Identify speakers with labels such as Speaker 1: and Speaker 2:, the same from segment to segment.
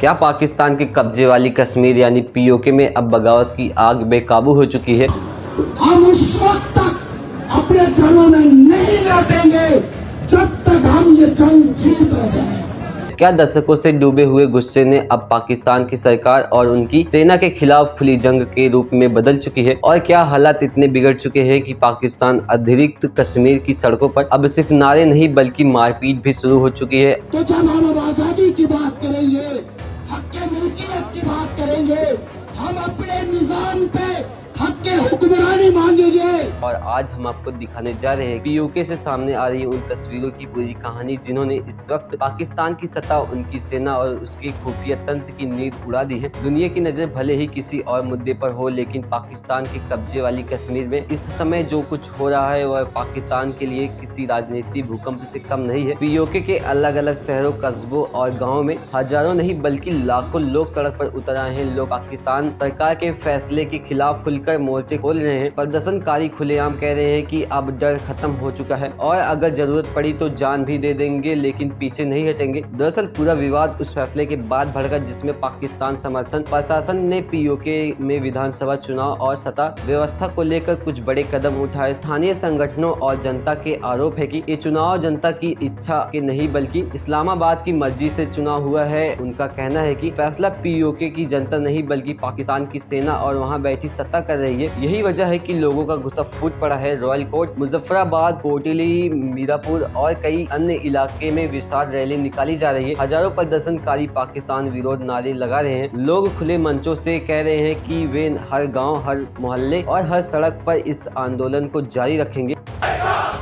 Speaker 1: क्या पाकिस्तान के कब्जे वाली कश्मीर यानी पीओके में अब बगावत की आग बेकाबू हो चुकी है?
Speaker 2: हम उस वक्त तक अपने घरों में नहीं लौटेंगे जब तक हम ये जंग जीत न जाए।
Speaker 1: क्या दशकों से डूबे हुए गुस्से ने अब पाकिस्तान की सरकार और उनकी सेना के खिलाफ खुली जंग के रूप में बदल चुकी है? और क्या हालात इतने बिगड़ चुके हैं कि पाकिस्तान अतिरिक्त कश्मीर की सड़कों पर अब सिर्फ नारे नहीं बल्कि मारपीट भी शुरू हो चुकी है?
Speaker 2: तो जब हम आजादी की बात करेंगे, हक के मुल्कियत की बात करेंगे, हम अपने निजाम पे हक के हुक्मरानी मांगेंगे।
Speaker 1: और आज हम आपको दिखाने जा रहे हैं पीओके से सामने आ रही उन तस्वीरों की पूरी कहानी जिन्होंने इस वक्त पाकिस्तान की सतह, उनकी सेना और उसके खुफिया तंत्र की नींद उड़ा दी है। दुनिया की नजर भले ही किसी और मुद्दे पर हो, लेकिन पाकिस्तान के कब्जे वाली कश्मीर में इस समय जो कुछ हो रहा है वह पाकिस्तान के लिए किसी राजनीतिक भूकंप से कम नहीं है। पीओके के अलग अलग शहरों, कस्बों और गाँव में हजारों नहीं बल्कि लाखों लोग सड़क पर उतर आए हैं। लोग पाकिस्तान सरकार के फैसले के खिलाफ खुलकर मोर्चे खोल रहे हैं। प्रदर्शनकारी खुलेआम कह रहे हैं कि अब डर खत्म हो चुका है और अगर जरूरत पड़ी तो जान भी दे देंगे, लेकिन पीछे नहीं हटेंगे। दरअसल पूरा विवाद उस फैसले के बाद भड़का जिसमें पाकिस्तान समर्थन प्रशासन ने पीओके में विधानसभा चुनाव और सत्ता व्यवस्था को लेकर कुछ बड़े कदम उठाए। स्थानीय संगठनों और जनता के आरोप है कि ये चुनाव जनता की इच्छा के नहीं बल्कि इस्लामाबाद की मर्जी से चुनाव हुआ है। उनका कहना है कि फैसला पीओके की जनता नहीं बल्कि पाकिस्तान की सेना और वहाँ बैठी सत्ता कर रही है। यही वजह है कि लोगों का गुस्सा फूट पड़ा है। रॉयल कोट, मुजफ्फराबाद, कोटली, मीरापुर और कई अन्य इलाके में विशाल रैली निकाली जा रही है। हजारों प्रदर्शनकारी पाकिस्तान विरोध नारे लगा रहे हैं। लोग खुले मंचों से कह रहे हैं कि वे हर गांव, हर मोहल्ले और हर सड़क पर इस आंदोलन को जारी रखेंगे।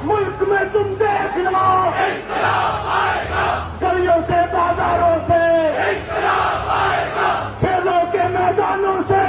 Speaker 2: मुल्क में तुम देख लो, गलियों से, बाजारों से, खेलों के मैदानों से।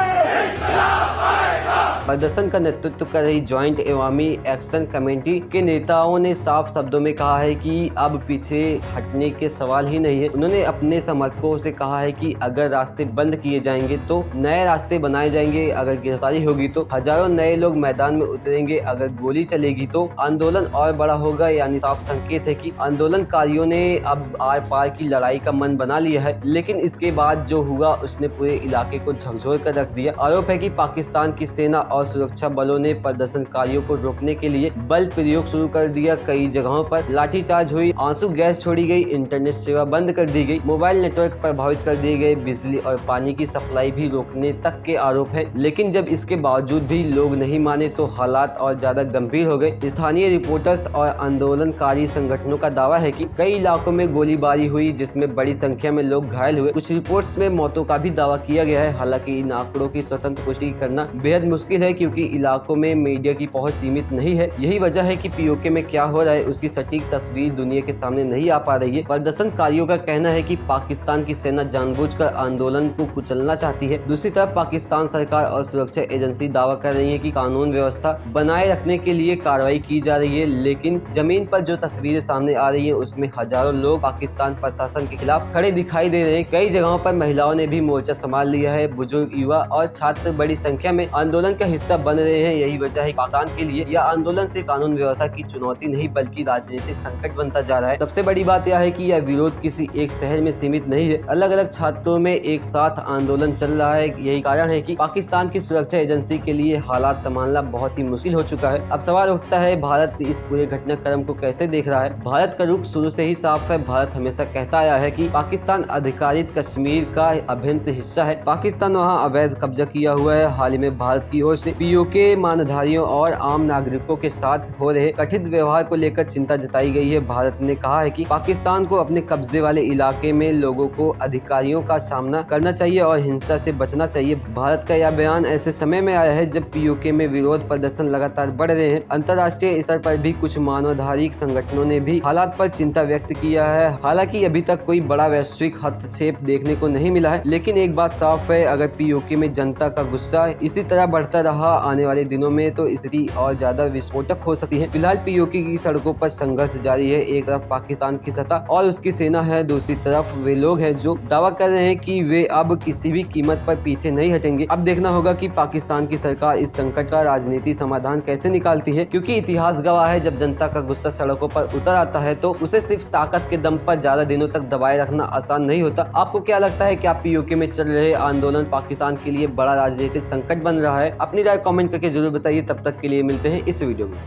Speaker 1: प्रदर्शन का नेतृत्व कर रही ज्वाइंट अवामी एक्शन कमेटी के नेताओं ने साफ शब्दों में कहा है कि अब पीछे हटने के सवाल ही नहीं है। उन्होंने अपने समर्थकों से कहा है कि अगर रास्ते बंद किए जाएंगे तो नए रास्ते बनाए जाएंगे, अगर गिरफ्तारी होगी तो हजारों नए लोग मैदान में उतरेंगे, अगर गोली चलेगी तो आंदोलन और बड़ा होगा। यानी साफ संकेत है कि आंदोलनकारियों ने अब आर पार की लड़ाई का मन बना लिया है। लेकिन इसके बाद जो हुआ उसने पूरे इलाके को झकझोर कर रख दिया। आरोप है कि पाकिस्तान की सेना और सुरक्षा बलों ने प्रदर्शनकारियों को रोकने के लिए बल प्रयोग शुरू कर दिया। कई जगहों पर लाठीचार्ज हुई, आंसू गैस छोड़ी गई, इंटरनेट सेवा बंद कर दी गई, मोबाइल नेटवर्क प्रभावित कर दिए गए, बिजली और पानी की सप्लाई भी रोकने तक के आरोप है। लेकिन जब इसके बावजूद भी लोग नहीं माने तो हालात और ज्यादा गंभीर हो गए। स्थानीय रिपोर्टर्स और आंदोलनकारी संगठनों का दावा है कि कई इलाकों में गोलीबारी हुई जिसमें बड़ी संख्या में लोग घायल हुए। कुछ रिपोर्ट्स में मौतों का भी दावा किया गया है। हालांकि इन आंकड़ों की स्वतंत्र पुष्टि करना बेहद मुश्किल है क्योंकि इलाकों में मीडिया की पहुंच सीमित नहीं है। यही वजह है कि पीओके में क्या हो रहा है उसकी सटीक तस्वीर दुनिया के सामने नहीं आ पा रही है। प्रदर्शनकारियों का कहना है कि पाकिस्तान की सेना जानबूझकर आंदोलन को कुचलना चाहती है। दूसरी तरफ पाकिस्तान सरकार और सुरक्षा एजेंसी दावा कर रही है कि कानून व्यवस्था बनाए रखने के लिए कार्रवाई की जा रही है। लेकिन जमीन पर जो तस्वीरें सामने आ रही है उसमें हजारों लोग पाकिस्तान प्रशासन के खिलाफ खड़े दिखाई दे रहे हैं। कई जगहों पर महिलाओं ने भी मोर्चा संभाल लिया है। बुजुर्ग, युवा और छात्र बड़ी संख्या में आंदोलन का हिस्सा बन रहे हैं। यही वजह है पाकिस्तान के लिए यह आंदोलन से कानून व्यवस्था की चुनौती नहीं बल्कि राजनीतिक संकट बनता जा रहा है। सबसे बड़ी बात यह है कि यह विरोध किसी एक शहर में सीमित नहीं है, अलग अलग छात्रों में एक साथ आंदोलन चल रहा है। यही कारण है कि पाकिस्तान की सुरक्षा एजेंसी के लिए हालात संभालना बहुत ही मुश्किल हो चुका है। अब सवाल उठता है, भारत इस पूरे घटनाक्रम को कैसे देख रहा है? भारत का रुख शुरू से ही साफ है। भारत हमेशा कहता आया है कि पाकिस्तान अधिकारित कश्मीर का अभिन्न हिस्सा है। पाकिस्तान वहाँ अवैध कब्जा किया हुआ है। हाल ही में भारत की ओर से पीओके मानधारियों और आम नागरिकों के साथ हो रहे कथित व्यवहार को लेकर चिंता जताई गई है। भारत ने कहा है कि पाकिस्तान को अपने कब्जे वाले इलाके में लोगों को अधिकारियों का सामना करना चाहिए और हिंसा से बचना चाहिए। भारत का यह बयान ऐसे समय में आया है जब पीओके में विरोध प्रदर्शन लगातार बढ़ रहे हैं। अंतर्राष्ट्रीय स्तर पर भी कुछ मानवाधिकार संगठनों ने भी हालात पर चिंता व्यक्त किया है। हालांकि अभी तक कोई बड़ा वैश्विक हस्तक्षेप देखने को नहीं मिला है। लेकिन एक बात साफ है, अगर पीओके में जनता का गुस्सा इसी तरह बढ़ता रहा आने वाले दिनों में तो स्थिति और ज्यादा विस्फोटक हो सकती है। फिलहाल पीओके की सड़कों पर संघर्ष जारी है। एक तरफ पाकिस्तान की सत्ता और उसकी सेना है, दूसरी तरफ वे लोग हैं जो दावा कर रहे हैं कि वे अब किसी भी कीमत पर पीछे नहीं हटेंगे। अब देखना होगा कि पाकिस्तान की सरकार इस संकट का राजनीतिक समाधान कैसे निकालती है, क्योंकि इतिहास गवाह है जब जनता का गुस्सा सड़कों पर उतर आता है तो उसे सिर्फ ताकत के दम पर ज्यादा दिनों तक दबाए रखना आसान नहीं होता। आपको क्या लगता है, क्या पीओके में चल रहे आंदोलन पाकिस्तान के लिए बड़ा राजनीतिक संकट बन रहा है? अपनी राय कमेंट करके जरूर बताइए। तब तक के लिए मिलते हैं इस वीडियो में।